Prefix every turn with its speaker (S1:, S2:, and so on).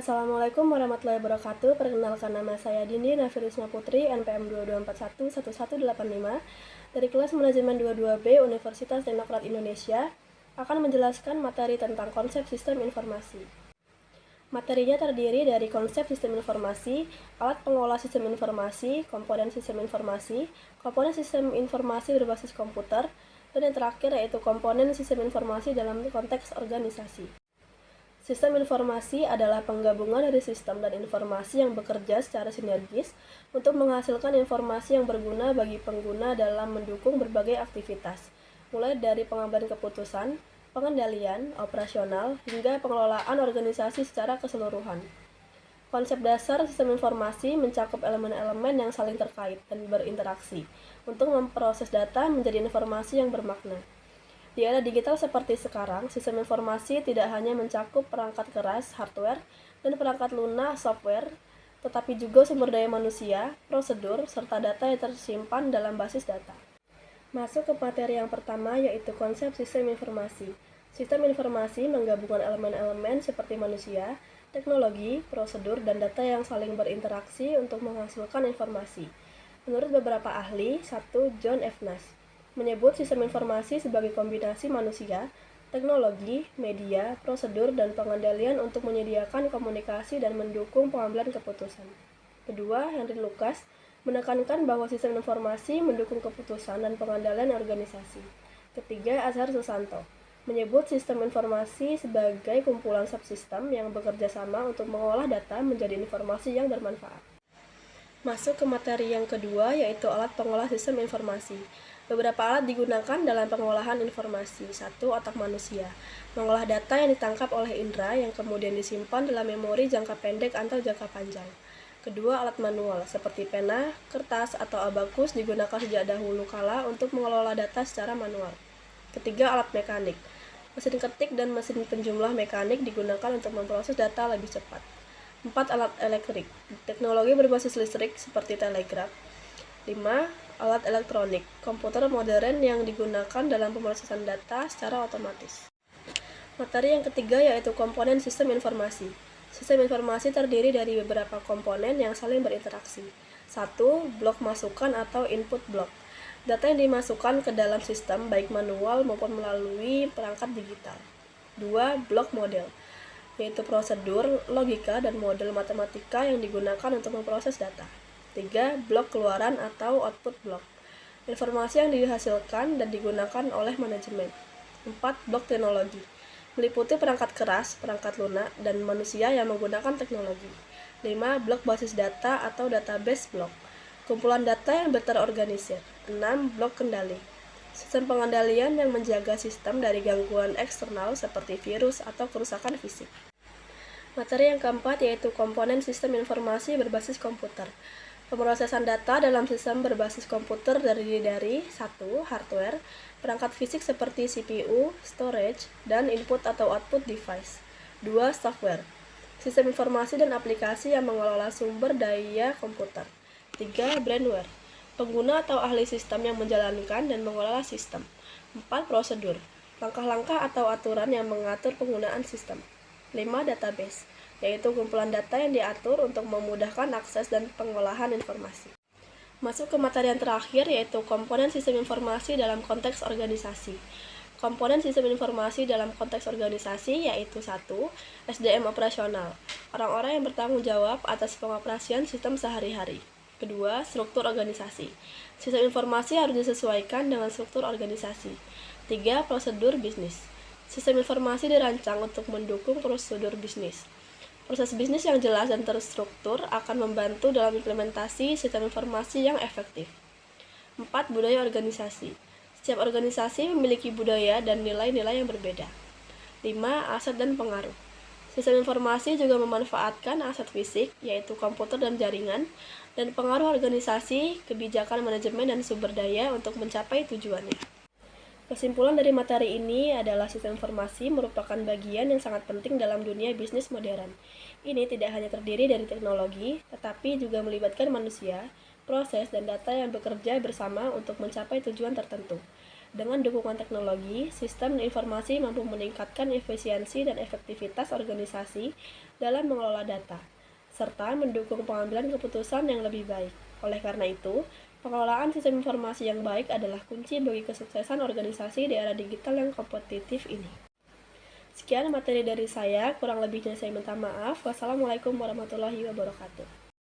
S1: Assalamualaikum warahmatullahi wabarakatuh. Perkenalkan, nama saya Dindi Nafirisma Putri, NPM 22411185 dari kelas Manajemen 22B Universitas Teknokrat Indonesia, akan menjelaskan materi tentang konsep sistem informasi. Materinya terdiri dari konsep sistem informasi, alat pengolah sistem informasi, komponen sistem informasi berbasis komputer, dan yang terakhir yaitu komponen sistem informasi dalam konteks organisasi. Sistem informasi adalah penggabungan dari sistem dan informasi yang bekerja secara sinergis untuk menghasilkan informasi yang berguna bagi pengguna dalam mendukung berbagai aktivitas, mulai dari pengambilan keputusan, pengendalian, operasional, hingga pengelolaan organisasi secara keseluruhan. Konsep dasar sistem informasi mencakup elemen-elemen yang saling terkait dan berinteraksi untuk memproses data menjadi informasi yang bermakna. Di era digital seperti sekarang, sistem informasi tidak hanya mencakup perangkat keras, hardware, dan perangkat lunak, software, tetapi juga sumber daya manusia, prosedur, serta data yang tersimpan dalam basis data. Masuk ke materi yang pertama, yaitu konsep sistem informasi. Sistem informasi menggabungkan elemen-elemen seperti manusia, teknologi, prosedur, dan data yang saling berinteraksi untuk menghasilkan informasi. Menurut beberapa ahli, 1. John F. Nash menyebut sistem informasi sebagai kombinasi manusia, teknologi, media, prosedur, dan pengendalian untuk menyediakan komunikasi dan mendukung pengambilan keputusan. Kedua, Henry Lucas menekankan bahwa sistem informasi mendukung keputusan dan pengendalian organisasi. Ketiga, Azhar Susanto menyebut sistem informasi sebagai kumpulan subsistem yang bekerja sama untuk mengolah data menjadi informasi yang bermanfaat. Masuk ke materi yang kedua, yaitu alat pengolah sistem informasi. Beberapa alat digunakan dalam pengolahan informasi. 1. Otak manusia mengolah data yang ditangkap oleh indera yang kemudian disimpan dalam memori jangka pendek atau jangka panjang. Kedua, alat manual seperti pena, kertas, atau abakus digunakan sejak dahulu kala untuk mengelola data secara manual. Ketiga, alat mekanik. Mesin ketik dan mesin penjumlah mekanik digunakan untuk memproses data lebih cepat. 4. Alat elektrik. Teknologi berbasis listrik seperti telegraf. 5. Alat elektronik. Komputer modern yang digunakan dalam pemrosesan data secara otomatis. Materi yang ketiga yaitu komponen sistem informasi. Sistem informasi terdiri dari beberapa komponen yang saling berinteraksi. 1. Blok masukan atau input block. Data yang dimasukkan ke dalam sistem baik manual maupun melalui perangkat digital. 2. Blok model, yaitu prosedur, logika, dan model matematika yang digunakan untuk memproses data. 3. Blok keluaran atau output block, informasi yang dihasilkan dan digunakan oleh manajemen. 4. Blok teknologi, meliputi perangkat keras, perangkat lunak, dan manusia yang menggunakan teknologi. 5. Blok basis data atau database block, kumpulan data yang terorganisir. 6. Blok kendali, sistem pengendalian yang menjaga sistem dari gangguan eksternal seperti virus atau kerusakan fisik. Materi yang keempat yaitu komponen sistem informasi berbasis komputer. Pemrosesan data dalam sistem berbasis komputer terdiri dari 1. Hardware, perangkat fisik seperti CPU, storage, dan input atau output device. 2. Software, sistem informasi dan aplikasi yang mengelola sumber daya komputer. 3. Brainware, pengguna atau ahli sistem yang menjalankan dan mengelola sistem. 4. Prosedur, langkah-langkah atau aturan yang mengatur penggunaan sistem. 5. Database, yaitu kumpulan data yang diatur untuk memudahkan akses dan pengolahan informasi. Masuk ke materi yang terakhir yaitu komponen sistem informasi dalam konteks organisasi. Komponen sistem informasi dalam konteks organisasi yaitu 1. SDM operasional, orang-orang yang bertanggung jawab atas pengoperasian sistem sehari-hari. Kedua, struktur organisasi. Sistem informasi harus disesuaikan dengan struktur organisasi. 3. Prosedur bisnis. Sistem informasi dirancang untuk mendukung prosedur bisnis. Proses bisnis yang jelas dan terstruktur akan membantu dalam implementasi sistem informasi yang efektif. 4. Budaya organisasi. Setiap organisasi memiliki budaya dan nilai-nilai yang berbeda. 5. Aset dan pengaruh. Sistem informasi juga memanfaatkan aset fisik, yaitu komputer dan jaringan, dan pengaruh organisasi, kebijakan manajemen, dan sumber daya untuk mencapai tujuannya. Kesimpulan dari materi ini adalah sistem informasi merupakan bagian yang sangat penting dalam dunia bisnis modern. Ini tidak hanya terdiri dari teknologi, tetapi juga melibatkan manusia, proses, dan data yang bekerja bersama untuk mencapai tujuan tertentu. Dengan dukungan teknologi, sistem informasi mampu meningkatkan efisiensi dan efektivitas organisasi dalam mengelola data, serta mendukung pengambilan keputusan yang lebih baik. Oleh karena itu, pengelolaan sistem informasi yang baik adalah kunci bagi kesuksesan organisasi di era digital yang kompetitif ini. Sekian materi dari saya, kurang lebihnya saya minta maaf. Wassalamualaikum warahmatullahi wabarakatuh.